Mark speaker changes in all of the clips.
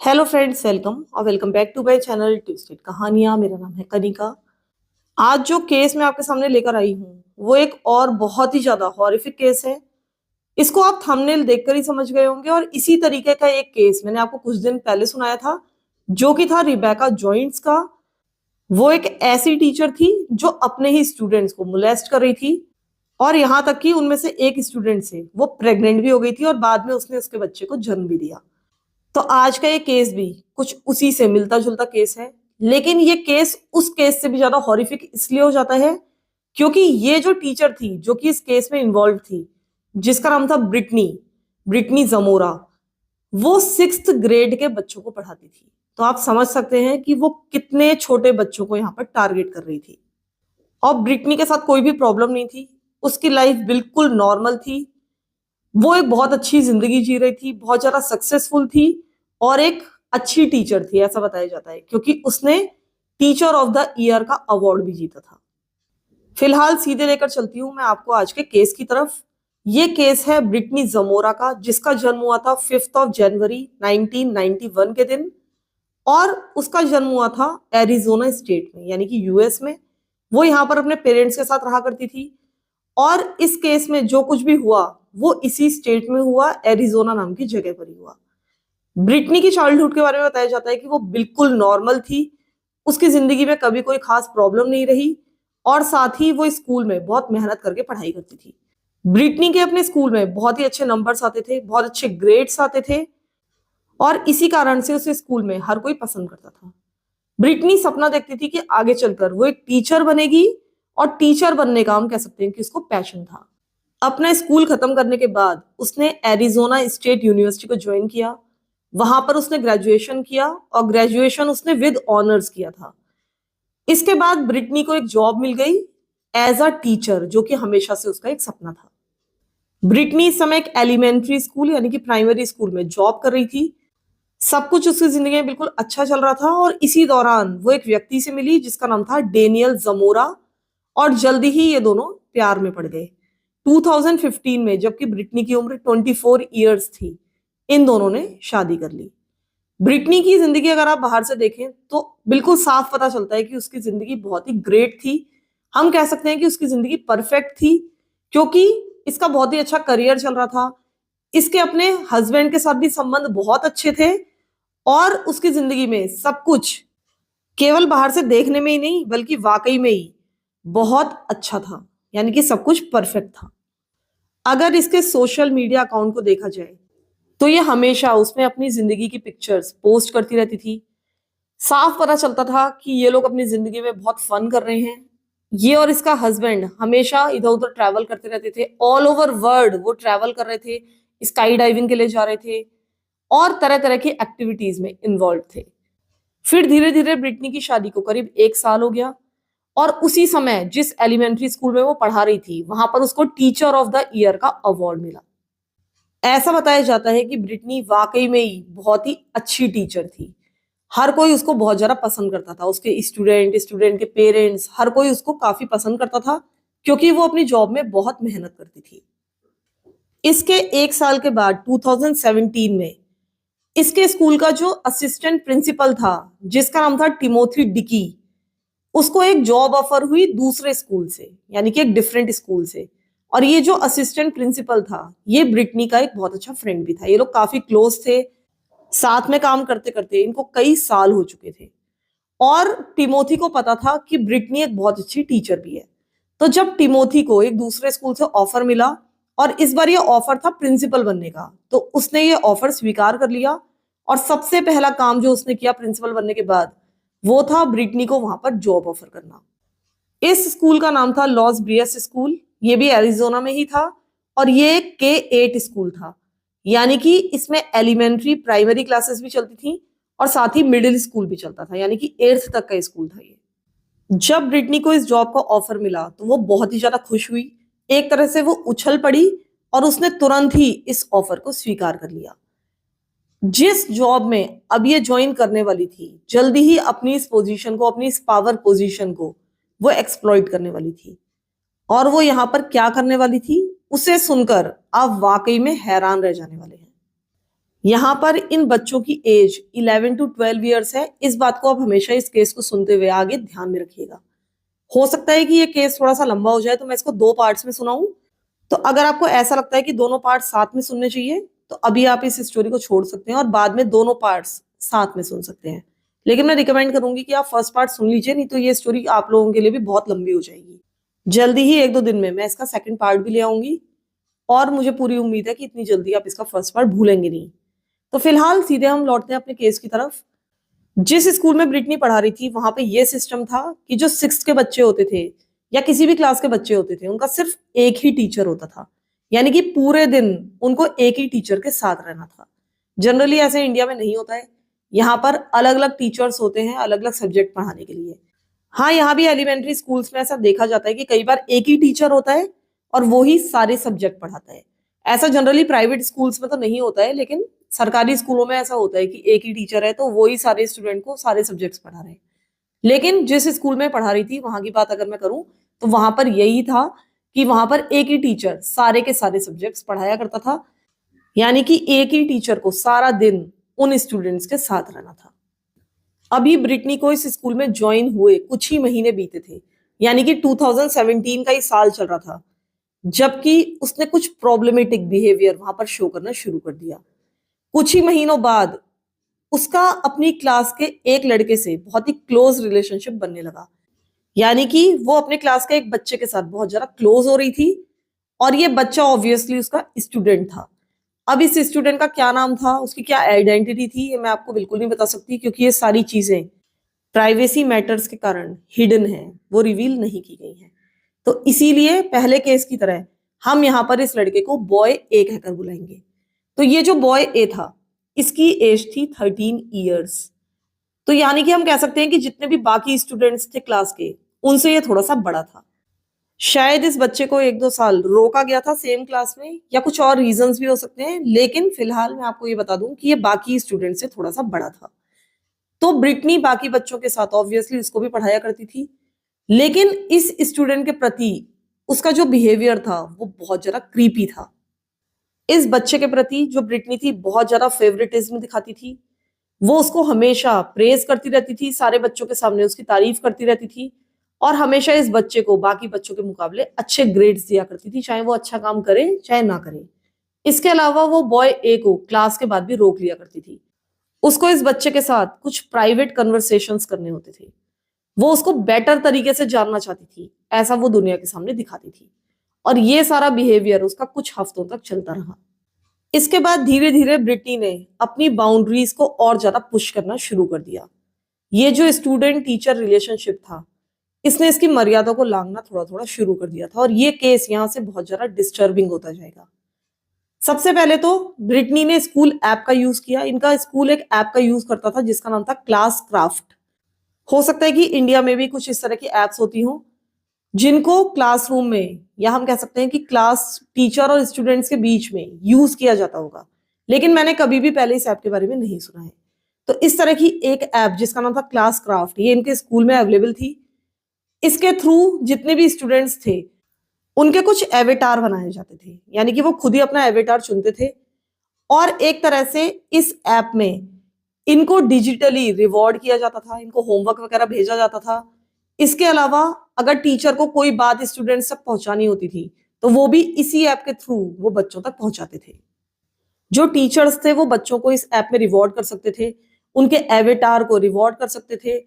Speaker 1: Hello friends, welcome और welcome back to my channel twisted कहानियां। मेरा नाम है कनिका। आज जो केस मैं आपके सामने लेकर आई हूँ वो एक और बहुत ही ज्यादा हॉरिफिक केस है। इसको आप थंबनेल देखकर ही समझ गए होंगे। और इसी तरीके का एक केस मैंने आपको कुछ दिन पहले सुनाया था, जो कि था रिबेका जॉइंट्स का। वो एक ऐसी टीचर थी जो अपने ही स्टूडेंट्स को मोलेस्ट कर रही थी, और यहाँ तक कि उनमें से एक स्टूडेंट से वो प्रेग्नेंट भी हो गई थी और बाद में उसने उसके बच्चे को जन्म भी दिया। तो आज का ये केस भी कुछ उसी से मिलता जुलता केस है, लेकिन ये केस उस केस से भी ज्यादा हॉरिफिक इसलिए हो जाता है क्योंकि ये जो टीचर थी जो कि इस केस में इन्वॉल्व थी, जिसका नाम था ब्रिटनी ब्रिटनी जमोरा, वो 6th ग्रेड के बच्चों को पढ़ाती थी। तो आप समझ सकते हैं कि वो कितने छोटे बच्चों को यहाँ पर टारगेट कर रही थी। और ब्रिटनी के साथ कोई भी प्रॉब्लम नहीं थी, उसकी लाइफ बिल्कुल नॉर्मल थी। वो एक बहुत अच्छी जिंदगी जी रही थी, बहुत ज्यादा सक्सेसफुल थी और एक अच्छी टीचर थी, ऐसा बताया जाता है, क्योंकि उसने टीचर ऑफ द ईयर का अवार्ड भी जीता था। फिलहाल सीधे लेकर चलती हूं मैं आपको आज के केस की तरफ। ये केस है ब्रिटनी जमोरा का, जिसका जन्म हुआ था 5 जनवरी 1991 के दिन। और उसका जन्म हुआ था एरिजोना स्टेट में, यानी कि यूएस में। वो यहाँ पर अपने पेरेंट्स के साथ रहा करती थी। और इस केस में जो कुछ भी हुआ वो इसी स्टेट में हुआ, एरिजोना नाम की जगह पर ही हुआ। ब्रिटनी की चाइल्डहुड के बारे में बताया जाता है कि वो बिल्कुल नॉर्मल थी। उसकी जिंदगी में कभी कोई खास प्रॉब्लम नहीं रही, और साथ ही वो स्कूल में बहुत मेहनत करके पढ़ाई करती थी। ब्रिटनी के अपने स्कूल में बहुत ही अच्छे नंबर्स आते थे, बहुत अच्छे ग्रेड्स आते थे, और इसी कारण से उसे स्कूल में हर कोई पसंद करता था। ब्रिटनी सपना देखती थी कि आगे चलकर वो एक टीचर बनेगी, और टीचर बनने का हम कह सकते हैं कि उसको पैशन था। अपना स्कूल खत्म करने के बाद उसने एरिजोना स्टेट यूनिवर्सिटी को ज्वाइन किया। वहां पर उसने ग्रेजुएशन किया, और ग्रेजुएशन उसने विद ऑनर्स किया था। इसके बाद ब्रिटनी को एक जॉब मिल गई एज अ टीचर, जो कि हमेशा से उसका एक सपना था। ब्रिटनी इस समय एक एलिमेंट्री स्कूल यानी कि प्राइमरी स्कूल में जॉब कर रही थी। सब कुछ उसकी जिंदगी में बिल्कुल अच्छा चल रहा था, और इसी दौरान वो एक व्यक्ति से मिली जिसका नाम था डेनियल जमोरा। और जल्दी ही ये दोनों प्यार में पड़ गए 2015 में, जबकि ब्रिटनी की उम्र 24 ईयर्स थी। इन दोनों ने शादी कर ली। ब्रिटनी की जिंदगी अगर आप बाहर से देखें तो बिल्कुल साफ पता चलता है कि उसकी जिंदगी बहुत ही ग्रेट थी। हम कह सकते हैं कि उसकी जिंदगी परफेक्ट थी, क्योंकि इसका बहुत ही अच्छा करियर चल रहा था। इसके अपने हस्बैंड के साथ भी संबंध बहुत अच्छे थे, और उसकी जिंदगी में सब कुछ केवल बाहर से देखने में ही नहीं बल्कि वाकई में ही बहुत अच्छा था, यानी कि सब कुछ परफेक्ट था। अगर इसके सोशल मीडिया अकाउंट को देखा जाए तो ये हमेशा उसमें अपनी जिंदगी की पिक्चर्स पोस्ट करती रहती थी। साफ पता चलता था कि ये लोग अपनी जिंदगी में बहुत फन कर रहे हैं। ये और इसका हस्बैंड हमेशा इधर उधर ट्रैवल करते रहते थे, ऑल ओवर वर्ल्ड वो ट्रैवल कर रहे थे, स्काई डाइविंग के लिए जा रहे थे, और तरह तरह की एक्टिविटीज में इन्वॉल्व थे। फिर धीरे धीरे ब्रिटनी की शादी को करीब 1 साल हो गया, और उसी समय जिस एलिमेंट्री स्कूल में वो पढ़ा रही थी वहां पर उसको टीचर ऑफ द ईयर का अवार्ड मिला। ऐसा बताया जाता है कि ब्रिटनी वाकई में ही बहुत ही अच्छी टीचर थी। हर कोई उसको बहुत ज्यादा पसंद करता था, उसके स्टूडेंट, स्टूडेंट के पेरेंट्स, हर कोई उसको काफी पसंद करता था, क्योंकि वो अपनी जॉब में बहुत मेहनत करती थी। इसके 1 साल के बाद 2017 में इसके स्कूल का जो असिस्टेंट प्रिंसिपल था, जिसका नाम था टिमोथी डिकी, उसको एक जॉब ऑफर हुई दूसरे स्कूल से, यानी कि एक डिफरेंट स्कूल से। और ये जो असिस्टेंट प्रिंसिपल था ये ब्रिटनी का एक बहुत अच्छा फ्रेंड भी था। ये लोग काफी क्लोज थे, साथ में काम करते करते इनको कई साल हो चुके थे। और टिमोथी को पता था कि ब्रिटनी एक बहुत अच्छी टीचर भी है। तो जब टिमोथी को एक दूसरे स्कूल से ऑफर मिला, और इस बार ये ऑफर था प्रिंसिपल बनने का, तो उसने ये ऑफर स्वीकार कर लिया। और सबसे पहला काम जो उसने किया प्रिंसिपल बनने के बाद, वो था ब्रिटनी को वहां पर जॉब ऑफर करना। इस स्कूल का नाम था लॉस ब्रियस स्कूल। ये भी एरिजोना में ही था, और ये एक K8 स्कूल था, यानी कि इसमें एलिमेंट्री प्राइमरी क्लासेस भी चलती थी और साथ ही मिडिल स्कूल भी चलता था, यानी कि 8th तक का स्कूल था ये। जब ब्रिटनी को इस जॉब का ऑफर मिला तो वो बहुत ही ज्यादा खुश हुई। एक तरह से वो उछल पड़ी, और उसने तुरंत ही इस ऑफर को स्वीकार कर लिया। जिस जॉब में अब ये ज्वाइन करने वाली थी, जल्दी ही अपनी इस पोजीशन को, अपनी इस पावर पोजीशन को वो एक्सप्लॉइट करने वाली थी। और वो यहाँ पर क्या करने वाली थी, उसे सुनकर आप वाकई में हैरान रह जाने वाले हैं। यहाँ पर इन बच्चों की एज 11 टू 12 ईयर्स है। इस बात को आप हमेशा इस केस को सुनते हुए आगे ध्यान में रखिएगा। हो सकता है कि ये केस थोड़ा सा लंबा हो जाए, तो मैं इसको 2 पार्ट्स में सुनाऊं। तो अगर आपको ऐसा लगता है कि दोनों पार्ट साथ में सुनने चाहिए, तो अभी आप इस स्टोरी को छोड़ सकते हैं और बाद में दोनों पार्ट्स साथ में सुन सकते हैं। लेकिन मैं रिकमेंड करूंगी कि आप फर्स्ट पार्ट सुन लीजिए, नहीं तो ये स्टोरी आप लोगों के लिए भी बहुत लंबी हो जाएगी। जल्दी ही 1-2 दिन में मैं इसका सेकंड पार्ट भी ले आऊंगी, और मुझे पूरी उम्मीद है कि इतनी जल्दी आप इसका फर्स्ट पार्ट भूलेंगे नहीं। तो फिलहाल सीधे हम लौटते हैं अपने केस की तरफ। जिस स्कूल में ब्रिटनी पढ़ा रही थी, वहां पे ये सिस्टम था कि जो 6th के बच्चे होते थे या किसी भी क्लास के बच्चे होते थे, उनका सिर्फ एक ही टीचर होता था। यानी कि पूरे दिन उनको एक ही टीचर के साथ रहना था। जनरली ऐसे इंडिया में नहीं होता है। यहाँ पर अलग अलग टीचर्स होते हैं अलग अलग सब्जेक्ट पढ़ाने के लिए। हाँ, यहाँ भी एलिमेंट्री स्कूल्स में ऐसा देखा जाता है कि कई बार एक ही टीचर होता है और वो ही सारे सब्जेक्ट पढ़ाता है। ऐसा जनरली प्राइवेट स्कूल्स में तो नहीं होता है, लेकिन सरकारी स्कूलों में ऐसा होता है कि एक ही टीचर है तो वो ही सारे स्टूडेंट को सारे सब्जेक्ट्स पढ़ा रहे हैं। लेकिन जिस स्कूल में पढ़ा रही थी वहां की बात अगर मैं करूं, तो वहां पर यही था कि वहां पर एक ही टीचर सारे के सारे सब्जेक्ट्स पढ़ाया करता था। यानी कि एक ही टीचर को सारा दिन उन स्टूडेंट्स के साथ रहना था। अभी ब्रिटनी को इस स्कूल में ज्वाइन हुए कुछ ही महीने बीते थे, यानी कि 2017 का ही साल चल रहा था, जबकि उसने कुछ प्रॉब्लमेटिक बिहेवियर वहां पर शो करना शुरू कर दिया। कुछ ही महीनों बाद उसका अपनी क्लास के एक लड़के से बहुत ही क्लोज रिलेशनशिप बनने लगा। यानी कि वो अपने क्लास के एक बच्चे के साथ बहुत ज्यादा क्लोज हो रही थी, और ये बच्चा ऑब्वियसली उसका स्टूडेंट था। अब इस स्टूडेंट का क्या नाम था, उसकी क्या आइडेंटिटी थी, ये मैं आपको बिल्कुल नहीं बता सकती, क्योंकि ये सारी चीजें प्राइवेसी मैटर्स के कारण हिडन है, वो रिवील नहीं की गई है। तो इसीलिए पहले केस की तरह हम यहाँ पर इस लड़के को बॉय ए कहकर बुलाएंगे। तो ये जो बॉय ए था, इसकी एज थी 13 ईयर्स। तो यानी कि हम कह सकते हैं कि जितने भी बाकी स्टूडेंट्स थे क्लास के, उनसे ये थोड़ा सा बड़ा था। शायद इस बच्चे को 1-2 साल रोका गया था सेम क्लास में, या कुछ और रीजंस भी हो सकते हैं, लेकिन फिलहाल मैं आपको ये बता दूं कि ये बाकी स्टूडेंट से थोड़ा सा बड़ा था। तो ब्रिटनी बाकी बच्चों के साथ ऑब्वियसली इसको भी पढ़ाया करती थी, लेकिन इस स्टूडेंट के प्रति उसका जो बिहेवियर था वो बहुत ज्यादा क्रीपी था। इस बच्चे के प्रति जो ब्रिटनी थी बहुत ज्यादा फेवरेटिज्म दिखाती थी। वो उसको हमेशा प्रेज करती रहती थी, सारे बच्चों के सामने उसकी तारीफ करती रहती थी, और हमेशा इस बच्चे को बाकी बच्चों के मुकाबले अच्छे ग्रेड्स दिया करती थी, चाहे वो अच्छा काम करे चाहे ना करे। इसके अलावा वो बॉय ए को क्लास के बाद भी रोक लिया करती थी। उसको इस बच्चे के साथ कुछ प्राइवेट कन्वर्सेशंस करने होते थे। वो उसको बेटर तरीके से जानना चाहती थी, ऐसा वो दुनिया के सामने दिखाती थी। और ये सारा बिहेवियर उसका कुछ हफ्तों तक चलता रहा। इसके बाद धीरे धीरे ब्रिटनी ने अपनी बाउंड्रीज को और ज्यादा पुश करना शुरू कर दिया। ये जो स्टूडेंट टीचर रिलेशनशिप था, इसने इसकी मर्यादा को लांघना थोड़ा थोड़ा शुरू कर दिया था, और ये केस यहाँ से बहुत ज्यादा डिस्टर्बिंग होता जाएगा। सबसे पहले तो ब्रिटनी ने स्कूल ऐप का यूज किया। इनका स्कूल एक ऐप का यूज करता था जिसका नाम था क्लास क्राफ्ट। हो सकता है कि इंडिया में भी कुछ इस तरह की एप्स होती हों, जिनको क्लासरूम में, या हम कह सकते हैं कि क्लास टीचर और स्टूडेंट्स के बीच में यूज किया जाता होगा, लेकिन मैंने कभी भी पहले इस ऐप के बारे में नहीं सुना है। तो इस तरह की एक ऐप जिसका नाम था क्लास क्राफ्ट, ये इनके स्कूल में अवेलेबल थी। इसके थ्रू जितने भी स्टूडेंट्स थे उनके कुछ एवेटार बनाए जाते थे, यानी कि वो खुद ही अपना एवेटार चुनते थे, और एक तरह से इस ऐप में इनको डिजिटली रिवॉर्ड किया जाता था, इनको होमवर्क वगैरह भेजा जाता था। इसके अलावा अगर टीचर को कोई बात स्टूडेंट्स तक पहुंचानी होती थी, तो वो भी इसी ऐप के थ्रू वो बच्चों तक पहुंचाते थे। जो टीचर्स थे वो बच्चों को इस ऐप में रिवॉर्ड कर सकते थे, उनके एवेटार को रिवॉर्ड कर सकते थे,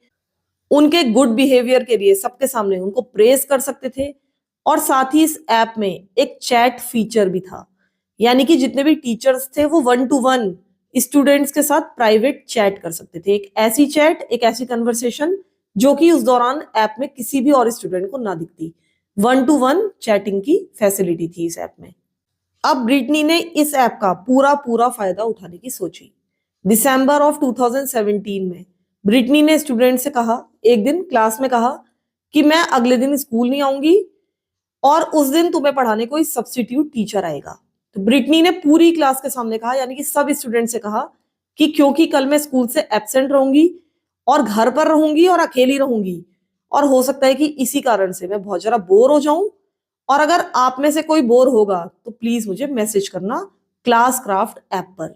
Speaker 1: उनके गुड बिहेवियर के लिए सबके सामने उनको प्रेज कर सकते थे। और साथ ही इस ऐप में एक चैट फीचर भी था, यानी कि जितने भी टीचर्स थे वो 1-to-1 स्टूडेंट्स के साथ प्राइवेट चैट कर सकते थे। एक ऐसी चैट, एक ऐसी कन्वर्सेशन जो कि उस दौरान ऐप में किसी भी और स्टूडेंट को ना दिखती। 1-to-1 चैटिंग की फैसिलिटी थी इस ऐप में। अब ब्रिटनी ने इस ऐप का पूरा पूरा फायदा उठाने की सोची। दिसंबर ऑफ 2017 में ब्रिटनी ने स्टूडेंट से कहा, एक दिन क्लास में कहा कि मैं अगले दिन स्कूल नहीं आऊंगी, और उस दिन तुम्हें पढ़ाने कोई सब्स्टिट्यूट टीचर आएगा। तो ब्रिटनी ने पूरी क्लास के सामने कहा, यानी कि सब स्टूडेंट से कहा कि क्योंकि कल मैं स्कूल से एब्सेंट रहूंगी और घर पर रहूंगी और अकेली रहूंगी, और हो सकता है कि इसी कारण से मैं बहुत ज्यादा बोर हो जाऊं, और अगर आप में से कोई बोर होगा तो प्लीज मुझे मैसेज करना क्लास क्राफ्ट ऐप पर।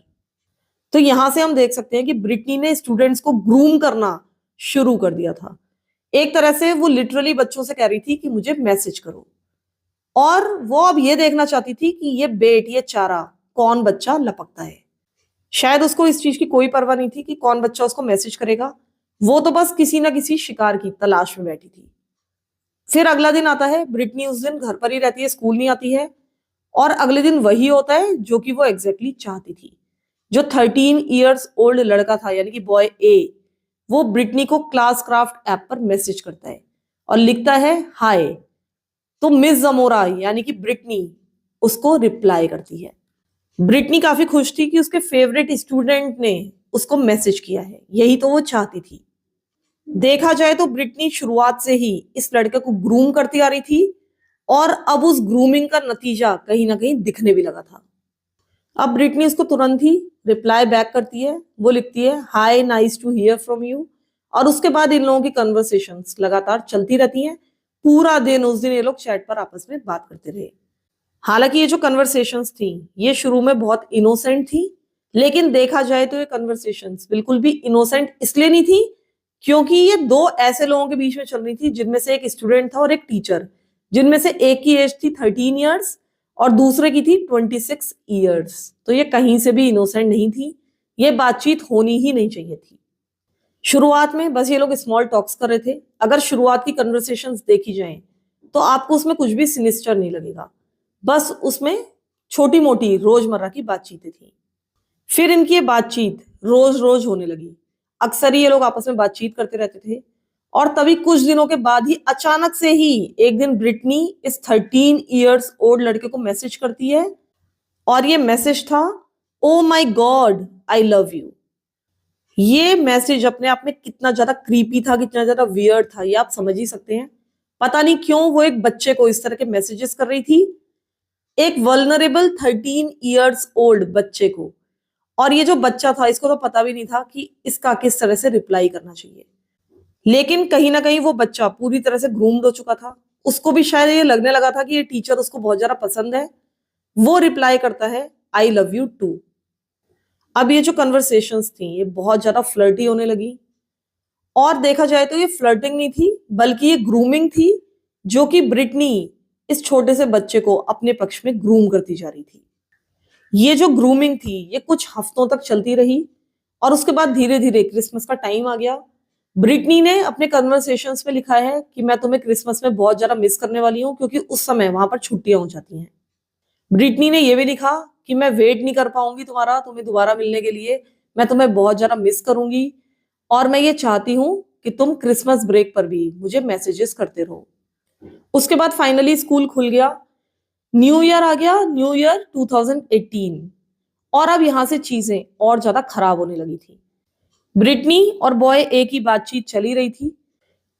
Speaker 1: तो यहां से हम देख सकते हैं कि ब्रिटनी ने स्टूडेंट्स को ग्रूम करना शुरू कर दिया था। एक तरह से वो लिटरली बच्चों से कह रही थी कि मुझे मैसेज करो, और वो अब ये देखना चाहती थी कि ये चारा कौन बच्चा लपकता है। शायद उसको इस चीज की कोई परवाह नहीं थी कि कौन बच्चा उसको मैसेज करेगा, वो तो बस किसी ना किसी शिकार की तलाश में बैठी थी। फिर अगला दिन आता है, ब्रिटनी उस दिन घर पर ही रहती है, स्कूल नहीं आती है, और अगले दिन वही होता है जो कि वो एग्जैक्टली चाहती थी। जो 13 ईयर्स ओल्ड लड़का था यानी कि बॉय ए, वो ब्रिटनी को क्लास क्राफ्ट ऐप पर मैसेज करता है और लिखता है हाय। तो मिस जमोरा यानी कि ब्रिटनी उसको रिप्लाई करती है। ब्रिटनी काफी खुश थी कि उसके फेवरेट स्टूडेंट ने उसको मैसेज किया है, यही तो वो चाहती थी। देखा जाए तो ब्रिटनी शुरुआत से ही इस लड़के को ग्रूम करती आ रही थी, और अब उस ग्रूमिंग का नतीजा कहीं ना कहीं दिखने भी लगा था। अब ब्रिटनी उसको तुरंत ही रिप्लाई बैक करती है, वो लिखती है hi, nice to hear from you. और उसके बाद इन लोगों की कन्वर्सेशंस लगातार चलती रहती हैं। पूरा दिन उस दिन ये लोग चैट पर आपस में बात करते रहे। हालांकि ये जो कन्वर्सेशंस थी ये शुरू में बहुत इनोसेंट थी, लेकिन देखा जाए तो ये कन्वर्सेशंस बिल्कुल भी इनोसेंट इसलिए नहीं थी क्योंकि ये दो ऐसे लोगों के बीच में चल रही थी जिनमें से एक स्टूडेंट था और एक टीचर, जिनमें से एक की एज थी 13 ईयर्स और दूसरे की थी 26 ईयर्स। तो ये कहीं से भी इनोसेंट नहीं थी, ये बातचीत होनी ही नहीं चाहिए थी। शुरुआत में बस ये लोग स्मॉल टॉक्स कर रहे थे। अगर शुरुआत की कन्वर्सेशंस देखी जाएं तो आपको उसमें कुछ भी सिनिस्टर नहीं लगेगा, बस उसमें छोटी मोटी रोजमर्रा की बातचीतें थी। फिर इनकी ये बातचीत रोज रोज होने लगी। अक्सर ही ये लोग आपस में बातचीत करते रहते थे, और तभी कुछ दिनों के बाद ही अचानक से ही एक दिन ब्रिटनी इस 13 ईयर्स ओल्ड लड़के को मैसेज करती है, और ये मैसेज था ओ माई गॉड आई लव यू। ये मैसेज अपने आप में कितना ज्यादा क्रीपी था, कितना ज्यादा वियर्ड था, ये आप समझ ही सकते हैं। पता नहीं क्यों वो एक बच्चे को इस तरह के मैसेजेस कर रही थी, एक वल्नरेबल 13 ईयर्स ओल्ड बच्चे को। और ये जो बच्चा था इसको तो पता भी नहीं था कि इसका किस तरह से रिप्लाई करना चाहिए। लेकिन कहीं ना कहीं वो बच्चा पूरी तरह से ग्रूम्ड हो चुका था, उसको भी शायद ये लगने लगा था कि ये टीचर उसको बहुत ज्यादा पसंद है। वो रिप्लाई करता है आई लव यू टू। अब ये जो कन्वर्सेशंस थी ये बहुत ज्यादा फ्लर्टी होने लगी, और देखा जाए तो ये फ्लर्टिंग नहीं थी बल्कि ये ग्रूमिंग थी, जो कि ब्रिटनी इस छोटे से बच्चे को अपने पक्ष में ग्रूम करती जा रही थी। ये जो ग्रूमिंग थी ये कुछ हफ्तों तक चलती रही, और उसके बाद धीरे धीरे क्रिसमस का टाइम आ गया। ब्रिटनी ने अपने कन्वर्सेशंस में लिखा है कि मैं तुम्हें क्रिसमस में बहुत ज्यादा मिस करने वाली हूँ, क्योंकि उस समय वहां पर छुट्टियां हो जाती हैं। ब्रिटनी ने यह भी लिखा कि मैं वेट नहीं कर पाऊंगी तुम्हें दोबारा मिलने के लिए, मैं तुम्हें बहुत ज्यादा मिस करूंगी, और मैं ये चाहती हूँ कि तुम क्रिसमस ब्रेक पर भी मुझे मैसेजेस करते रहो। उसके बाद फाइनली स्कूल खुल गया, न्यू ईयर आ गया, न्यू ईयर 2018। और अब यहां से चीजें और ज्यादा खराब होने लगी थी। ब्रिटनी और बॉय ए की बातचीत चली रही थी।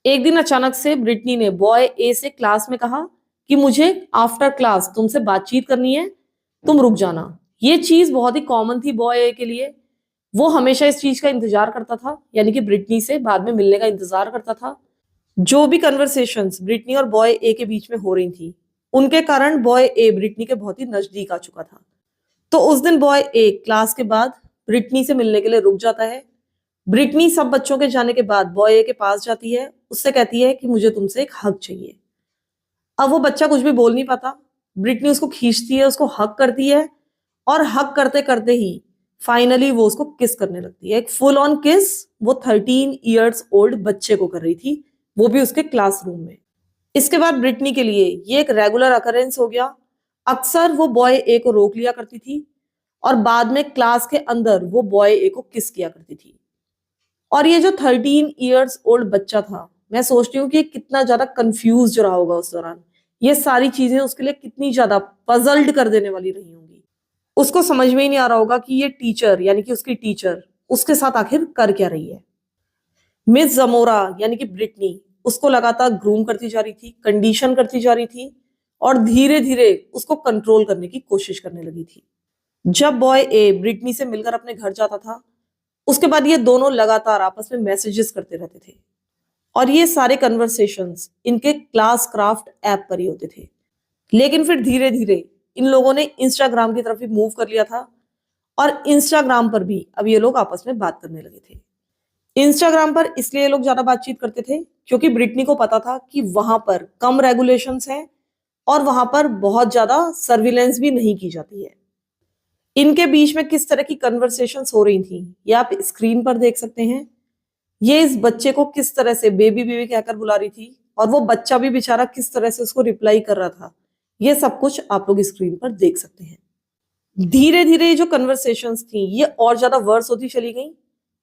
Speaker 1: एक दिन अचानक से ब्रिटनी ने बॉय ए से क्लास में कहा कि मुझे आफ्टर क्लास तुमसे बातचीत करनी है, तुम रुक जाना। ये चीज बहुत ही कॉमन थी बॉय ए के लिए। वो हमेशा इस चीज का इंतजार करता था, यानी कि ब्रिटनी से बाद में मिलने का इंतजार करता था। जो भी कन्वर्सेशंस ब्रिटनी और बॉय ए के बीच में हो रही थी, उनके कारण बॉय ए ब्रिटनी के बहुत ही नजदीक आ चुका था। तो उस दिन बॉय ए क्लास के बाद ब्रिटनी से मिलने के लिए रुक जाता है। ब्रिटनी सब बच्चों के जाने के बाद बॉय ए के पास जाती है, उससे कहती है कि मुझे तुमसे एक हग चाहिए। अब वो बच्चा कुछ भी बोल नहीं पाता। ब्रिटनी उसको खींचती है, उसको हग करती है, और हग करते करते ही फाइनली वो उसको किस करने लगती है। एक फुल ऑन किस वो 13 ईयर्स ओल्ड बच्चे को कर रही थी, वो भी उसके क्लासरूम में। इसके बाद ब्रिटनी के लिए ये एक रेगुलर अकरेंस हो गया। अक्सर वो बॉय ए को रोक लिया करती थी, और बाद में क्लास के अंदर वो बॉय ए को किस किया करती थी। और ये जो 13 ईयर्स ओल्ड बच्चा था, मैं सोचती हूँ कि कितना ज्यादा कंफ्यूज रहा होगा उस दौरान। ये सारी चीजें उसके लिए कितनी ज्यादा पजल्ड कर देने वाली रही होंगी। उसको समझ में ही नहीं आ रहा होगा कि ये टीचर यानी कि उसकी टीचर उसके साथ आखिर कर क्या रही है। मिस जमोरा यानी कि ब्रिटनी उसको लगातार ग्रूम करती जा रही थी, कंडीशन करती जा रही थी, और धीरे धीरे उसको कंट्रोल करने की कोशिश करने लगी थी। जब बॉय ए ब्रिटनी से मिलकर अपने घर जाता था, उसके बाद ये दोनों लगातार आपस में मैसेजेस करते रहते थे, और ये सारे कन्वर्सेशंस इनके क्लास क्राफ्ट ऐप पर ही होते थे। लेकिन फिर धीरे धीरे इन लोगों ने इंस्टाग्राम की तरफ भी मूव कर लिया था, और इंस्टाग्राम पर भी अब ये लोग आपस में बात करने लगे थे। इंस्टाग्राम पर इसलिए ये लोग ज्यादा बातचीत करते थे क्योंकि ब्रिटनी को पता था कि वहां पर कम रेगुलेशंस हैं और वहां पर बहुत ज्यादा सर्विलेंस भी नहीं की जाती है। इनके बीच में किस तरह की कन्वर्सेशंस हो रही थी ये आप स्क्रीन पर देख सकते हैं। ये इस बच्चे को किस तरह से बेबी बेबी कहकर बुला रही थी और वो बच्चा भी बेचारा किस तरह से उसको रिप्लाई कर रहा था, ये सब कुछ आप लोग स्क्रीन पर देख सकते हैं। धीरे धीरे ये जो कन्वर्सेशंस थी ये और ज्यादा वर्स होती चली गई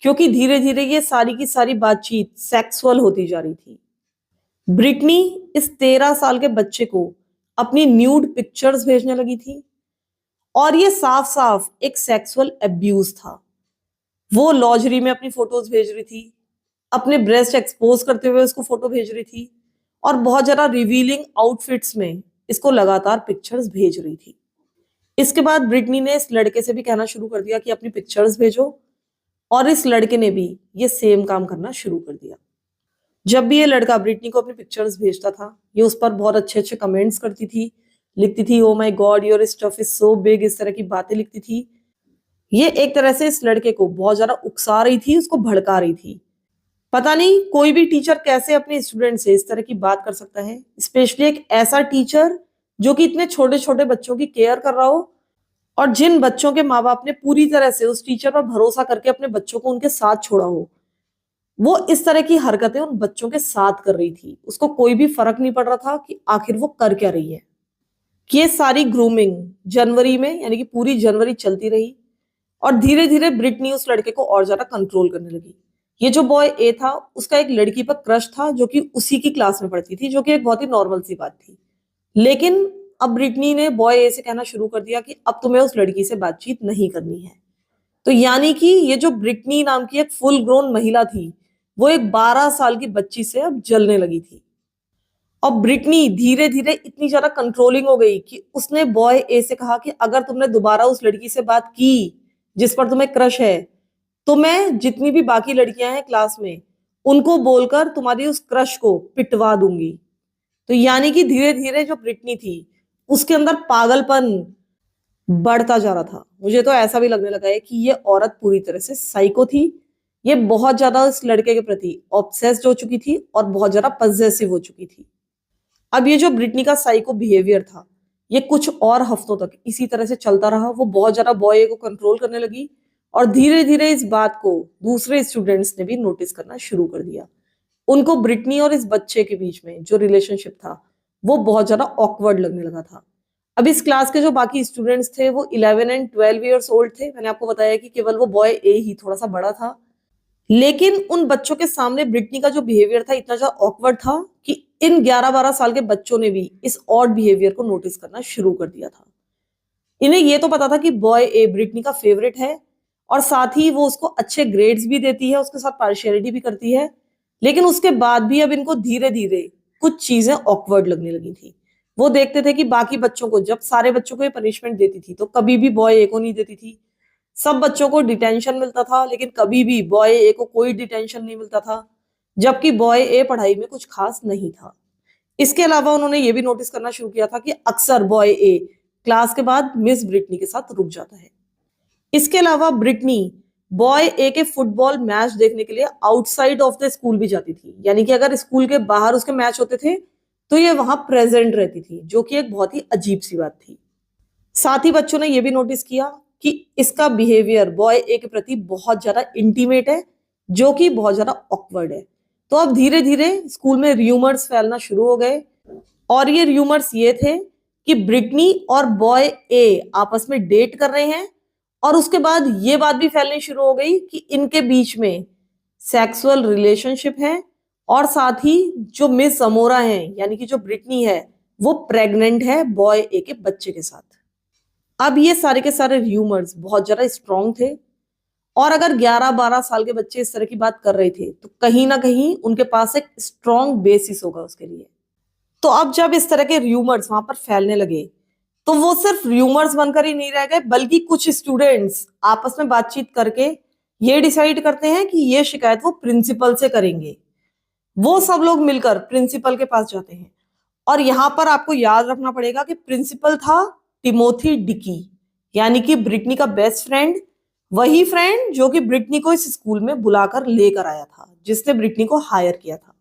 Speaker 1: क्योंकि धीरे धीरे ये सारी की सारी बातचीत सेक्सुअल होती जा रही थी। ब्रिटनी इस 13 साल के बच्चे को अपनी न्यूड पिक्चर्स भेजने लगी थी और ये साफ साफ एक सेक्सुअल अब्यूज था। वो लॉजरी में अपनी फोटोज भेज रही थी, अपने ब्रेस्ट एक्सपोज करते हुए उसको फोटो भेज रही थी और बहुत ज्यादा रिवीलिंग आउटफिट्स में इसको लगातार पिक्चर्स भेज रही थी। इसके बाद ब्रिटनी ने इस लड़के से भी कहना शुरू कर दिया कि अपनी पिक्चर्स भेजो और इस लड़के ने भी ये सेम काम करना शुरू कर दिया। जब भी ये लड़का ब्रिटनी को अपनी पिक्चर्स भेजता था ये उस पर बहुत अच्छे अच्छे कमेंट्स करती थी, लिखती थी oh my God your stuff is so big, इस तरह की बातें लिखती थी। ये एक तरह से इस लड़के को बहुत ज्यादा उकसा रही थी, उसको भड़का रही थी। पता नहीं कोई भी टीचर कैसे अपने स्टूडेंट से इस तरह की बात कर सकता है, स्पेशली एक ऐसा टीचर जो कि इतने छोटे छोटे बच्चों की केयर कर रहा हो और जिन बच्चों के माँ बाप ने पूरी तरह से उस टीचर पर भरोसा करके अपने बच्चों को उनके साथ छोड़ा हो, वो इस तरह की हरकतें उन बच्चों के साथ कर रही थी। उसको कोई भी फर्क नहीं पड़ रहा था कि आखिर वो कर क्या रही है। ये सारी ग्रूमिंग जनवरी में यानी कि पूरी जनवरी चलती रही और धीरे धीरे ब्रिटनी उस लड़के को और ज्यादा कंट्रोल करने लगी। ये जो बॉय ए था उसका एक लड़की पर क्रश था जो कि उसी की क्लास में पढ़ती थी, जो कि एक बहुत ही नॉर्मल सी बात थी। लेकिन अब ब्रिटनी ने बॉय ए से कहना शुरू कर दिया कि अब तुम्हें उस लड़की से बातचीत नहीं करनी है। तो यानी कि ये जो ब्रिटनी नाम की एक फुल ग्रोन महिला थी वो एक 12 साल की बच्ची से अब जलने लगी थी। और ब्रिटनी धीरे धीरे इतनी ज्यादा कंट्रोलिंग हो गई कि उसने बॉय ए से कहा कि अगर तुमने दोबारा उस लड़की से बात की जिस पर तुम्हें क्रश है तो मैं जितनी भी बाकी लड़कियां हैं क्लास में उनको बोलकर तुम्हारी उस क्रश को पिटवा दूंगी। तो यानी कि धीरे धीरे जो ब्रिटनी थी उसके अंदर पागलपन बढ़ता जा रहा था। मुझे तो ऐसा भी लगने लगा है कि ये औरत पूरी तरह से साइको थी। ये बहुत ज्यादा इस लड़के के प्रति ऑब्सेस्ड हो चुकी थी और बहुत ज्यादा पजेसिव हो चुकी थी। अब ये जो ब्रिटनी का साइको बिहेवियर था ये कुछ और हफ्तों तक इसी तरह से चलता रहा। वो बहुत ज्यादा बॉय को कंट्रोल करने लगी और धीरे धीरे इस बात को दूसरे स्टूडेंट्स ने भी नोटिस करना शुरू कर दिया। उनको ब्रिटनी और इस बच्चे के बीच में जो रिलेशनशिप था वो बहुत ज्यादा ऑकवर्ड लगने लगा था। अब इस क्लास के जो बाकी स्टूडेंट्स थे वो 11 एंड 12 ईयर्स ओल्ड थे। मैंने आपको बताया कि केवल वो बॉय ए ही थोड़ा सा बड़ा था, लेकिन उन बच्चों के सामने ब्रिटनी का जो बिहेवियर था इतना ज्यादा ऑकवर्ड था कि इन 11-12 साल के बच्चों ने भी इस ऑड बिहेवियर को नोटिस करना शुरू कर दिया था। इन्हें ये तो पता था कि बॉय ए ब्रिटनी का फेवरेट है और साथ ही वो उसको अच्छे ग्रेड्स भी देती है, उसके साथ पार्शियलिटी भी करती है, लेकिन उसके बाद भी अब इनको धीरे धीरे कुछ चीजें ऑकवर्ड लगने लगी थी। वो देखते थे कि बाकी बच्चों को, जब सारे बच्चों को ये पनिशमेंट देती थी तो कभी भी बॉय ए को नहीं देती थी। सब बच्चों को डिटेंशन मिलता था लेकिन कभी भी बॉय ए को कोई डिटेंशन नहीं मिलता था, जबकि बॉय ए पढ़ाई में कुछ खास नहीं था। इसके अलावा उन्होंने ये भी नोटिस करना शुरू किया था कि अक्सर बॉय ए क्लास के बाद मिस ब्रिटनी के साथ रुक जाता है। इसके अलावा ब्रिटनी बॉय ए के फुटबॉल मैच देखने के लिए आउटसाइड ऑफ द स्कूल भी जाती थी, यानी कि अगर स्कूल के बाहर उसके मैच होते थे तो ये वहां प्रेजेंट रहती थी, जो कि एक बहुत ही अजीब सी बात थी। साथ ही बच्चों ने यह भी नोटिस किया कि इसका बिहेवियर बॉय ए के प्रति बहुत ज्यादा इंटीमेट है, जो कि बहुत ज्यादा ऑकवर्ड है। तो अब धीरे धीरे स्कूल में र्यूमर्स फैलना शुरू हो गए और ये र्यूमर्स ये थे कि ब्रिटनी और बॉय ए आपस में डेट कर रहे हैं और उसके बाद ये बात भी फैलनी शुरू हो गई कि इनके बीच में सेक्सुअल रिलेशनशिप है और साथ ही जो मिस अमोरा है यानी कि जो ब्रिटनी है वो प्रेग्नेंट है बॉय ए के बच्चे के साथ। अब ये सारे के सारे र्यूमर्स बहुत ज्यादा स्ट्रॉन्ग थे और अगर 11-12 साल के बच्चे इस तरह की बात कर रहे थे तो कहीं ना कहीं उनके पास एक स्ट्रॉन्ग बेसिस होगा उसके लिए। तो अब जब इस तरह के र्यूमर्स वहां पर फैलने लगे तो वो सिर्फ र्यूमर्स बनकर ही नहीं रह गए, बल्कि कुछ स्टूडेंट्स आपस में बातचीत करके ये डिसाइड करते हैं कि ये शिकायत वो प्रिंसिपल से करेंगे। वो सब लोग मिलकर प्रिंसिपल के पास जाते हैं और यहां पर आपको याद रखना पड़ेगा कि प्रिंसिपल था टिमोथी डिकी। यानी कि ब्रिटनी का बेस्ट फ्रेंड वही फ्रेंड जो कि ब्रिटनी को इस स्कूल में बुलाकर लेकर आया था, जिसने ब्रिटनी को हायर किया था।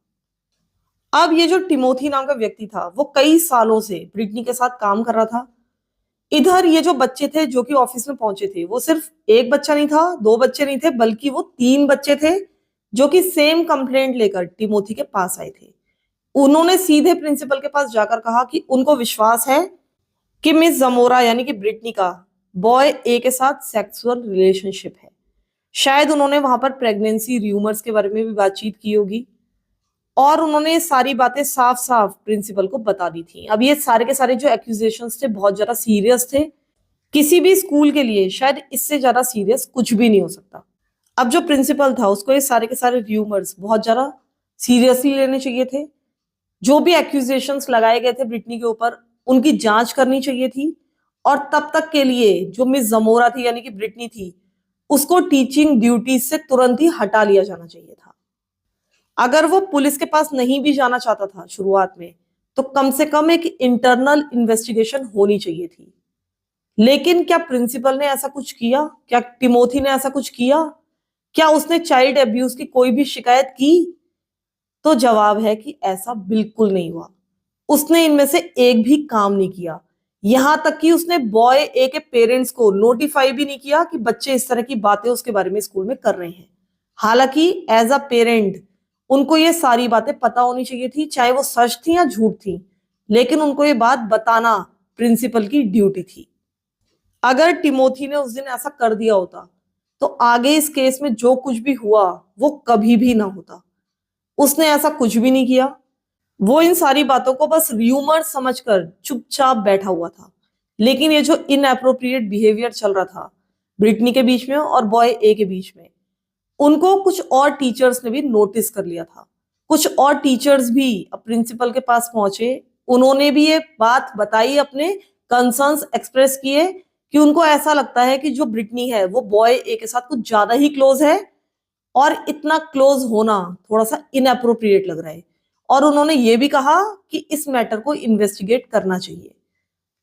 Speaker 1: अब ये जो टिमोथी नाम का व्यक्ति था वो कई सालों से ब्रिटनी के साथ काम कर रहा था। इधर ये जो बच्चे थे जो कि ऑफिस में पहुंचे थे, वो सिर्फ एक बच्चा नहीं था, दो बच्चे नहीं थे, बल्कि वो तीन बच्चे थे जो कि सेम कंप्लेंट लेकर टिमोथी के पास आए थे। उन्होंने सीधे प्रिंसिपल के पास जाकर कहा कि उनको विश्वास है कि मिस जमोरा यानी कि ब्रिटनी का बॉय ए के साथ सेक्सुअल रिलेशनशिप है। शायद उन्होंने वहां पर प्रेगनेंसी र्यूमर्स के बारे में भी बातचीत की होगी और उन्होंने सारी बातें साफ साफ प्रिंसिपल को बता दी थी। अब ये सारे के सारे जो एक्यूजेशंस थे बहुत ज्यादा सीरियस थे। किसी भी स्कूल के लिए शायद इससे ज्यादा सीरियस कुछ भी नहीं हो सकता। अब जो प्रिंसिपल था उसको ये सारे के सारे र्यूमर्स बहुत ज्यादा सीरियसली लेने चाहिए थे। जो भी एक्यूजेशंस लगाए गए थे ब्रिटनी के ऊपर, उनकी जांच करनी चाहिए थी। और तब तक के लिए जो मिस जमोरा थी यानी कि ब्रिटनी थी, उसको टीचिंग ड्यूटीज से तुरंत ही हटा लिया जाना चाहिए था। अगर वो पुलिस के पास नहीं भी जाना चाहता था शुरुआत में, तो कम से कम एक इंटरनल इन्वेस्टिगेशन होनी चाहिए थी। लेकिन क्या प्रिंसिपल ने ऐसा कुछ किया? क्या टिमोथी ने ऐसा कुछ किया? क्या उसने चाइल्ड अब्यूज की कोई भी शिकायत की? तो जवाब है कि ऐसा बिल्कुल नहीं हुआ। उसने इनमें से एक भी काम नहीं किया। यहां तक कि उसने बॉय ए के पेरेंट्स को नोटिफाई भी नहीं किया कि बच्चे इस तरह की बातें उसके बारे में स्कूल में कर रहे हैं। हालांकि एज अ पेरेंट उनको ये सारी बातें पता होनी चाहिए थी, चाहे वो सच थी या झूठ थी, लेकिन उनको ये बात बताना प्रिंसिपल की ड्यूटी थी। अगर टिमोथी ने उस दिन ऐसा कर दिया होता तो आगे इस केस में जो कुछ भी हुआ वो कभी भी ना होता। उसने ऐसा कुछ भी नहीं किया। वो इन सारी बातों को बस र्यूमर समझकर चुपचाप बैठा हुआ था। लेकिन ये जो इनएप्रोप्रिएट बिहेवियर चल रहा था ब्रिटनी के बीच में और बॉय ए के बीच में, उनको कुछ और टीचर्स ने भी नोटिस कर लिया था। कुछ और टीचर्स भी अब प्रिंसिपल के पास पहुंचे। उन्होंने भी ये बात बताई, अपने कंसर्न्स एक्सप्रेस किए कि उनको ऐसा लगता है कि जो ब्रिटनी है वो बॉय ए के साथ कुछ ज्यादा ही क्लोज है और इतना क्लोज होना थोड़ा सा इनअप्रोप्रिएट लग रहा है। और उन्होंने ये भी कहा कि इस मैटर को इन्वेस्टिगेट करना चाहिए।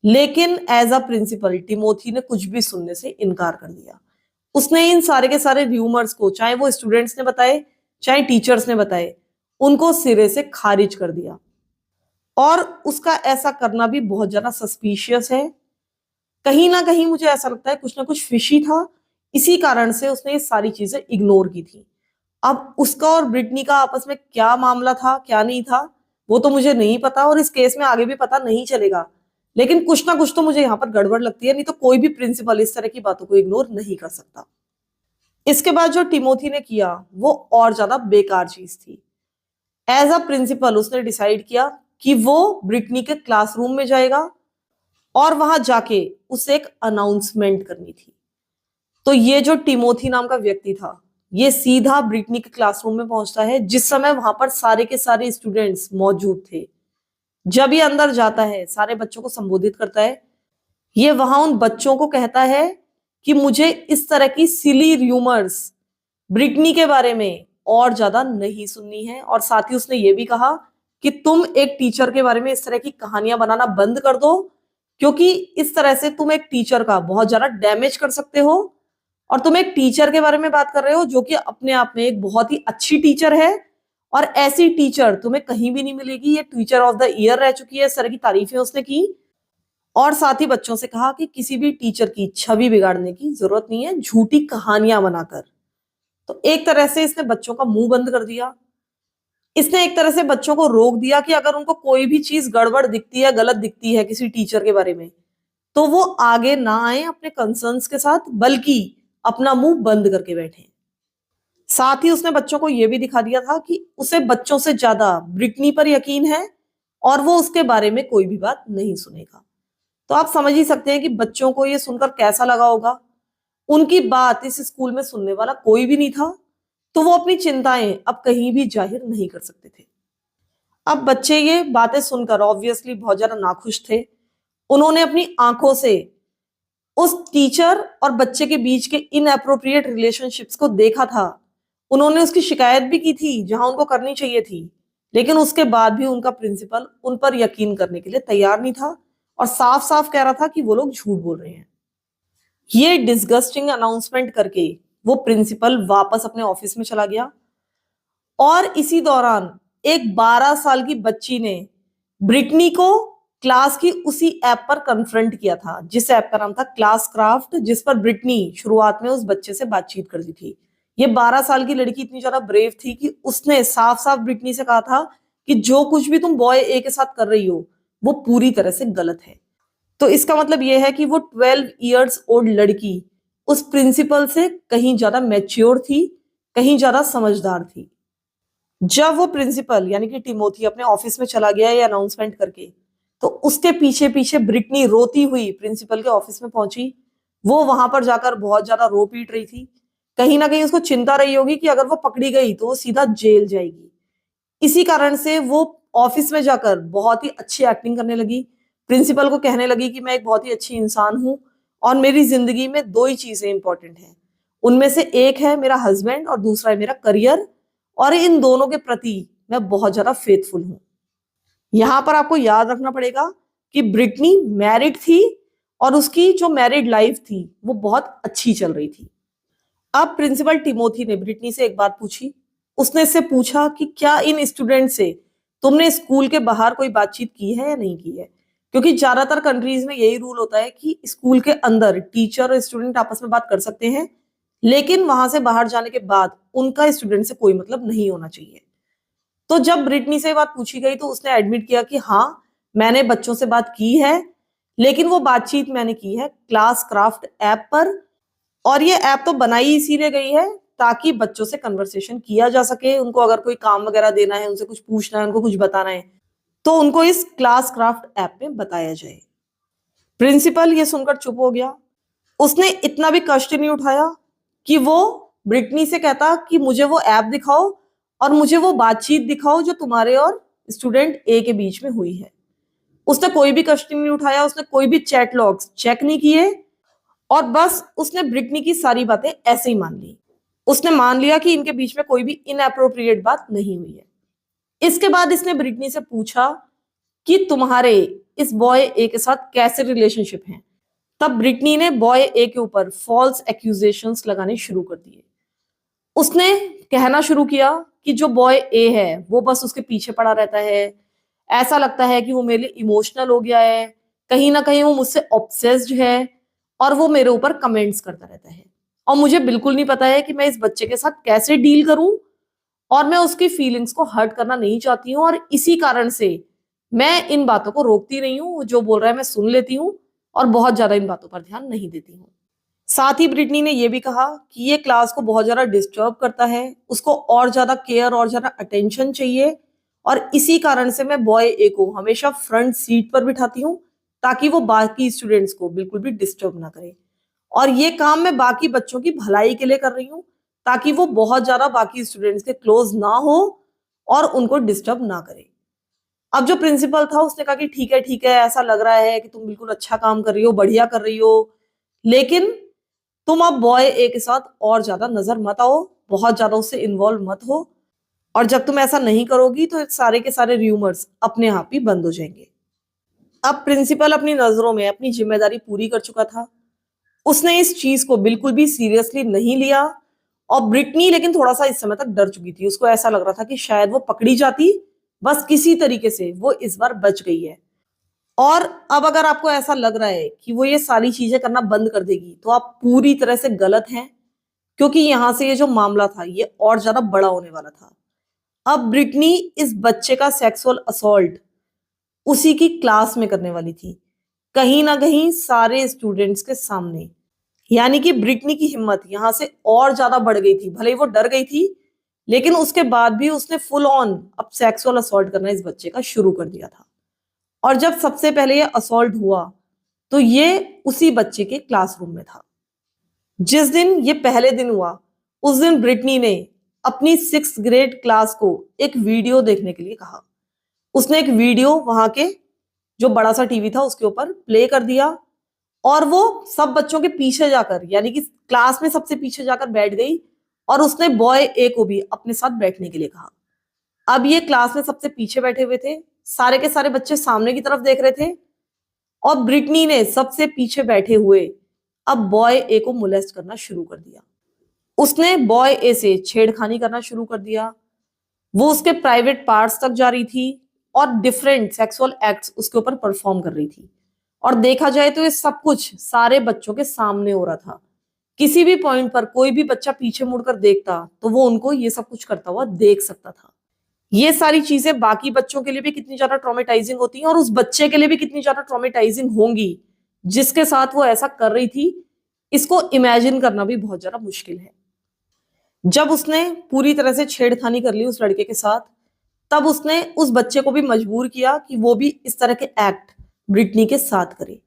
Speaker 1: लेकिन एज अ प्रिंसिपल टिमोथी ने कुछ भी सुनने से इनकार कर दिया। उसने इन सारे के सारे र्यूमर्स को, चाहे वो स्टूडेंट्स ने बताए चाहे टीचर्स ने बताए, उनको सिरे से खारिज कर दिया। और उसका ऐसा करना भी बहुत ज्यादा सस्पिशियस है। कहीं ना कहीं मुझे ऐसा लगता है कुछ ना कुछ फिशी था। इसी कारण से उसने ये सारी चीजें इग्नोर की थी। अब उसका और ब्रिटनी का आपस में क्या मामला था क्या नहीं था वो तो मुझे नहीं पता, और इस केस में आगे भी पता नहीं चलेगा। लेकिन कुछ ना कुछ तो मुझे यहाँ पर गड़बड़ लगती है, नहीं तो कोई भी प्रिंसिपल इस तरह की बातों को इग्नोर नहीं कर सकता। इसके बाद जो टिमोथी ने किया वो और ज्यादा बेकार चीज थी। एज अ प्रिंसिपल उसने डिसाइड किया कि वो ब्रिटनी के क्लासरूम में जाएगा और वहां जाके उसे एक अनाउंसमेंट करनी थी। तो ये जो टिमोथी नाम का व्यक्ति था, ये सीधा ब्रिटनी के क्लासरूम में पहुंचता है जिस समय वहां पर सारे के सारे स्टूडेंट्स मौजूद थे। जब ये अंदर जाता है सारे बच्चों को संबोधित करता है। ये वहां उन बच्चों को कहता है कि मुझे इस तरह की सिली र्यूमर्स ब्रिटनी के बारे में और ज्यादा नहीं सुननी है। और साथ ही उसने ये भी कहा कि तुम एक टीचर के बारे में इस तरह की कहानियां बनाना बंद कर दो, क्योंकि इस तरह से तुम एक टीचर का बहुत ज्यादा डैमेज कर सकते हो। और तुम एक टीचर के बारे में बात कर रहे हो जो कि अपने आप में एक बहुत ही अच्छी टीचर है, और ऐसी टीचर तुम्हें कहीं भी नहीं मिलेगी। ये टीचर ऑफ द ईयर रह चुकी है। इस तरह की तारीफें उसने की। और साथ ही बच्चों से कहा कि किसी भी टीचर की छवि बिगाड़ने की जरूरत नहीं है झूठी कहानियां बनाकर। तो एक तरह से इसने बच्चों का मुंह बंद कर दिया। इसने एक तरह से बच्चों को रोक दिया कि अगर उनको कोई भी चीज गड़बड़ दिखती है, गलत दिखती है किसी टीचर के बारे में, तो वो आगे ना आए अपने कंसर्न्स के साथ, बल्कि अपना मुंह बंद करके बैठे। साथ ही उसने बच्चों को यह भी दिखा दिया था कि उसे बच्चों से ज्यादा ब्रिटनी पर यकीन है और वो उसके बारे में कोई भी बात नहीं सुनेगा। तो आप समझ ही सकते हैं कि बच्चों को ये सुनकर कैसा लगा होगा। उनकी बात इस स्कूल में सुनने वाला कोई भी नहीं था, तो वो अपनी चिंताएं अब कहीं भी जाहिर नहीं कर सकते थे। अब बच्चे ये बातें सुनकर ऑब्वियसली बहुत ज्यादा नाखुश थे। उन्होंने अपनी आंखों से उस टीचर और बच्चे के बीच के इनएप्रोप्रिएट रिलेशनशिप्स को देखा था। उन्होंने उसकी शिकायत भी की थी जहां उनको करनी चाहिए थी, लेकिन उसके बाद भी उनका प्रिंसिपल उन पर यकीन करने के लिए तैयार नहीं था और साफ साफ कह रहा था कि वो लोग झूठ बोल रहे हैं। ये डिस्गस्टिंग अनाउंसमेंट करके वो प्रिंसिपल वापस अपने ऑफिस में चला गया और इसी दौरान एक 12 साल की बच्ची ने ब्रिटनी को क्लास की उसी ऐप पर कन्फ्रंट किया था, जिस ऐप का नाम था क्लास क्राफ्ट, जिस पर ब्रिटनी शुरुआत में उस बच्चे से बातचीत करती थी। ये 12 साल की लड़की इतनी ज्यादा ब्रेव थी कि उसने साफ साफ ब्रिटनी से कहा था कि जो कुछ भी तुम बॉय ए के साथ कर रही हो वो पूरी तरह से गलत है। तो इसका मतलब यह है कि वो 12 इयर्स ओल्ड लड़की उस प्रिंसिपल से कहीं ज्यादा मैच्योर थी, कहीं ज्यादा समझदार थी। जब वो प्रिंसिपल यानी कि टिमोथी अपने ऑफिस में चला गया ये अनाउंसमेंट करके, तो उसके पीछे पीछे ब्रिटनी रोती हुई प्रिंसिपल के ऑफिस में पहुंची। वो वहां पर जाकर बहुत ज्यादा रो पीट रही थी। कहीं ना कहीं उसको चिंता रही होगी कि अगर वो पकड़ी गई तो वो सीधा जेल जाएगी। इसी कारण से वो ऑफिस में जाकर बहुत ही अच्छी एक्टिंग करने लगी। प्रिंसिपल को कहने लगी कि मैं एक बहुत ही अच्छी इंसान हूं और मेरी जिंदगी में दो ही चीजें इंपॉर्टेंट हैं। उनमें से एक है मेरा हस्बैंड और दूसरा है मेरा करियर, और इन दोनों के प्रति मैं बहुत ज्यादा फेथफुल हूं। यहां पर आपको याद रखना पड़ेगा कि ब्रिटनी मैरिड थी और उसकी जो मैरिड लाइफ थी वो बहुत अच्छी चल रही थी। अब प्रिंसिपल टिमोथी ने ब्रिटनी से एक बात पूछी। उसने इससे पूछा कि क्या इन स्टूडेंट से तुमने स्कूल के बाहर कोई बातचीत की है या नहीं की है, क्योंकि ज्यादातर कंट्रीज में यही रूल होता है कि स्कूल के अंदर टीचर और स्टूडेंट आपस में बात कर सकते हैं, लेकिन वहां से बाहर जाने के बाद उनका स्टूडेंट से कोई मतलब नहीं होना चाहिए। तो जब ब्रिटनी से बात पूछी गई तो उसने एडमिट किया कि हाँ, मैंने बच्चों से बात की है, लेकिन वो बातचीत मैंने की है क्लास क्राफ्ट ऐप पर। और ये ऐप तो बनाई इसीलिए गई है ताकि बच्चों से कन्वर्सेशन किया जा सके। उनको अगर कोई काम वगैरह देना है, उनसे कुछ पूछना है, उनको कुछ बताना है, तो उनको इस क्लास क्राफ्ट ऐप में बताया जाए। प्रिंसिपल ये सुनकर चुप हो गया। उसने इतना भी कष्ट नहीं उठाया कि वो ब्रिटनी से कहता कि मुझे वो ऐप दिखाओ और मुझे वो बातचीत दिखाओ जो तुम्हारे और स्टूडेंट ए के बीच में हुई है। उसने कोई भी कष्ट नहीं उठाया, उसने कोई भी चैट लॉग्स चेक नहीं किए, और बस उसने ब्रिटनी की सारी बातें ऐसे ही मान ली। उसने मान लिया कि इनके बीच में कोई भी इनएप्रोप्रिएट बात नहीं हुई है। इसके बाद इसने ब्रिटनी से पूछा कि तुम्हारे इस बॉय ए के साथ कैसे रिलेशनशिप हैं। तब ब्रिटनी ने बॉय ए के ऊपर फॉल्स एक्यूजेशंस लगाने शुरू कर दिए। उसने कहना शुरू किया कि जो बॉय ए है वो बस उसके पीछे पड़ा रहता है, ऐसा लगता है कि वो मेरे लिए इमोशनल हो गया है, कहीं ना कहीं वो मुझसे ऑब्सेस्ड है और वो मेरे ऊपर कमेंट्स करता रहता है, और मुझे बिल्कुल नहीं पता है कि मैं इस बच्चे के साथ कैसे डील करूं, और मैं उसकी फीलिंग्स को हर्ट करना नहीं चाहती हूँ, और इसी कारण से मैं इन बातों को रोकती नहीं हूँ। जो बोल रहा है मैं सुन लेती हूँ और बहुत ज्यादा इन बातों पर ध्यान नहीं देती हूँ। साथ ही ब्रिटनी ने यह भी कहा कि ये क्लास को बहुत ज्यादा डिस्टर्ब करता है, उसको और ज्यादा केयर और ज्यादा अटेंशन चाहिए, और इसी कारण से मैं बॉय ए को हमेशा फ्रंट सीट पर बिठाती हूँ ताकि वो बाकी स्टूडेंट्स को बिल्कुल भी डिस्टर्ब ना करे, और ये काम मैं बाकी बच्चों की भलाई के लिए कर रही हूँ ताकि वो बहुत ज्यादा बाकी स्टूडेंट्स के क्लोज ना हो और उनको डिस्टर्ब ना करे। अब जो प्रिंसिपल था उसने कहा कि ठीक है, ऐसा लग रहा है कि तुम बिल्कुल अच्छा काम कर रही हो, बढ़िया कर रही हो, लेकिन तुम अब बॉय ए के साथ और ज्यादा नजर मत आओ, बहुत ज्यादा उससे इन्वॉल्व मत हो, और जब तुम ऐसा नहीं करोगी तो सारे के सारे र्यूमर्स अपने आप ही बंद हो जाएंगे। अब प्रिंसिपल अपनी नजरों में अपनी जिम्मेदारी पूरी कर चुका था। उसने इस चीज को बिल्कुल भी सीरियसली नहीं लिया, और ब्रिटनी लेकिन थोड़ा सा इस समय तक डर चुकी थी। उसको ऐसा लग रहा था कि शायद वो पकड़ी जाती, बस किसी तरीके से वो इस बार बच गई है। और अब अगर आपको ऐसा लग रहा है कि वो ये सारी चीजें करना बंद कर देगी तो आप पूरी तरह से गलत हैं, क्योंकि यहां से ये जो मामला था ये और ज्यादा बड़ा होने वाला था। अब ब्रिटनी इस बच्चे का सेक्सुअल असॉल्ट उसी की क्लास में करने वाली थी, कहीं ना कहीं सारे स्टूडेंट्स के सामने। यानी कि ब्रिटनी की हिम्मत यहां से और ज्यादा बढ़ गई थी। भले ही वो डर गई थी, लेकिन उसके बाद भी उसने फुल ऑन अब सेक्सुअल असॉल्ट करना इस बच्चे का शुरू कर दिया था। और जब सबसे पहले ये असॉल्ट हुआ तो ये उसी बच्चे के क्लासरूम में था। जिस दिन ये पहले दिन हुआ उस दिन ब्रिटनी ने अपनी 6th ग्रेड क्लास को एक वीडियो देखने के लिए कहा। उसने एक वीडियो वहां के जो बड़ा सा टीवी था उसके ऊपर प्ले कर दिया, और वो सब बच्चों के पीछे जाकर यानी कि क्लास में सबसे पीछे जाकर बैठ गई, और उसने बॉय ए को भी अपने साथ बैठने के लिए कहा। अब ये क्लास में सबसे पीछे बैठे हुए थे, सारे के सारे बच्चे सामने की तरफ देख रहे थे, और ब्रिटनी ने सबसे पीछे बैठे हुए अब बॉय ए को मोलेस्ट करना शुरू कर दिया। उसने बॉय ए से छेड़खानी करना शुरू कर दिया, वो उसके प्राइवेट पार्ट्स तक जा रही थी और डिफरेंट सेक्सुअल एक्ट्स उसके ऊपर परफॉर्म कर रही थी। और देखा जाए तो ये सब कुछ सारे बच्चों के सामने हो रहा था। किसी भी पॉइंट पर कोई भी बच्चा पीछे मुड़कर देखता तो वो उनको ये सब कुछ करता हुआ देख सकता था। ये सारी चीजें बाकी बच्चों के लिए भी कितनी ज्यादा ट्रॉमेटाइजिंग होती हैं और उस बच्चे के लिए भी कितनी ज्यादा ट्रॉमेटाइजिंग होंगी जिसके साथ वो ऐसा कर रही थी, इसको इमेजिन करना भी बहुत ज्यादा मुश्किल है। जब उसने पूरी तरह से छेड़खानी कर ली उस लड़के के साथ, तब उसने उस बच्चे को भी मजबूर किया कि वो भी इस तरह के एक्ट ब्रिटनी के साथ करे।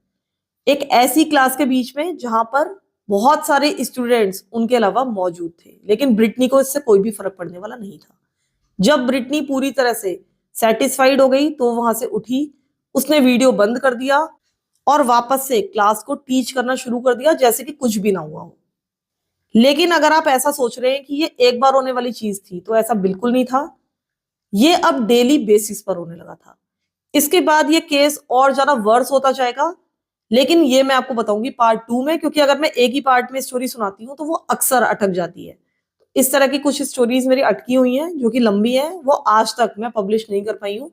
Speaker 1: एक ऐसी क्लास के बीच में जहां पर बहुत सारे स्टूडेंट्स उनके अलावा मौजूद थे, लेकिन ब्रिटनी को इससे कोई भी फर्क पड़ने वाला नहीं था। जब ब्रिटनी पूरी तरह से सेटिस्फाइड हो गई तो वहां से उठी, उसने वीडियो बंद कर दिया और वापस से क्लास को टीच करना शुरू कर दिया जैसे कि कुछ भी ना हुआ हो। लेकिन अगर आप ऐसा सोच रहे हैं कि ये एक बार होने वाली चीज थी, तो ऐसा बिल्कुल नहीं था। ये अब डेली बेसिस पर होने लगा था। इसके बाद ये केस और ज्यादा वर्स होता जाएगा, लेकिन ये मैं आपको बताऊंगी पार्ट 2 में, क्योंकि अगर मैं एक ही पार्ट में स्टोरी सुनाती हूँ तो वो अक्सर अटक जाती है। इस तरह की कुछ स्टोरीज मेरी अटकी हुई हैं जो कि लंबी है, वो आज तक मैं पब्लिश नहीं कर पाई हूँ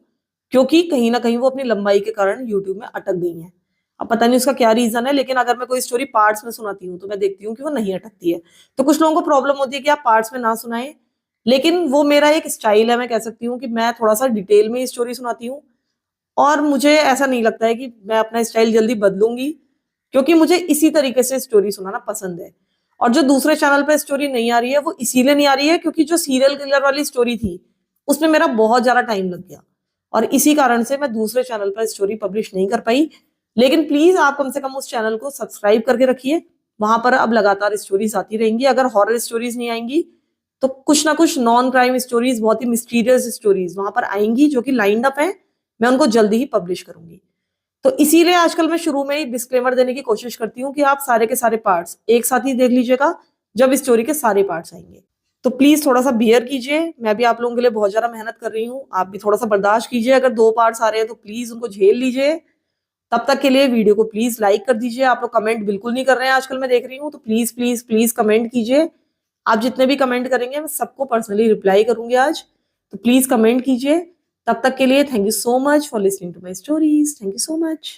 Speaker 1: क्योंकि कहीं ना कहीं वो अपनी लंबाई के कारण यूट्यूब में अटक गई हैं। अब पता नहीं उसका क्या रीजन है, लेकिन अगर मैं कोई स्टोरी पार्ट्स में सुनाती हूँ तो मैं देखती हूँ कि वो नहीं अटकती है। तो कुछ लोगों को प्रॉब्लम होती है कि आप पार्ट्स में ना सुनाएं, लेकिन वो मेरा एक स्टाइल है। मैं कह सकती हूँ कि मैं थोड़ा सा डिटेल में स्टोरी सुनाती हूँ और मुझे ऐसा नहीं लगता है कि मैं अपना स्टाइल जल्दी बदलूंगी, क्योंकि मुझे इसी तरीके से स्टोरी सुनाना पसंद है। और जो दूसरे चैनल पे स्टोरी नहीं आ रही है वो इसीलिए नहीं आ रही है क्योंकि जो सीरियल किलर वाली स्टोरी थी उसमें मेरा बहुत ज्यादा टाइम लग गया और इसी कारण से मैं दूसरे चैनल पर स्टोरी पब्लिश नहीं कर पाई। लेकिन प्लीज आप कम से कम उस चैनल को सब्सक्राइब करके रखिए, वहां पर अब लगातार स्टोरीज आती रहेंगी। अगर हॉरर स्टोरीज नहीं आएंगी तो कुछ ना कुछ नॉन क्राइम स्टोरीज, बहुत ही मिस्टीरियस स्टोरीज वहां पर आएंगी जो कि लाइंड अप है। मैं उनको जल्दी ही पब्लिश करूंगी। तो इसीलिए आजकल मैं शुरू में ही डिस्क्लेमर देने की कोशिश करती हूँ कि आप सारे के सारे पार्ट्स एक साथ ही देख लीजिएगा जब स्टोरी के सारे पार्ट्स आएंगे। तो प्लीज थोड़ा सा बियर कीजिए, मैं भी आप लोगों के लिए बहुत ज्यादा मेहनत कर रही हूँ, आप भी थोड़ा सा बर्दाश्त कीजिए। अगर 2 पार्ट्स आ रहे हैं तो प्लीज उनको झेल लीजिए। तब तक के लिए वीडियो को प्लीज लाइक कर दीजिए। आप लोग कमेंट बिल्कुल नहीं कर रहे हैं आजकल, मैं देख रही हूँ, तो प्लीज प्लीज प्लीज कमेंट कीजिए। आप जितने भी कमेंट करेंगे मैं सबको पर्सनली रिप्लाई करूंगी आज, तो प्लीज कमेंट कीजिए। तब तक के लिए thank you so much for listening to my stories. Thank you so much.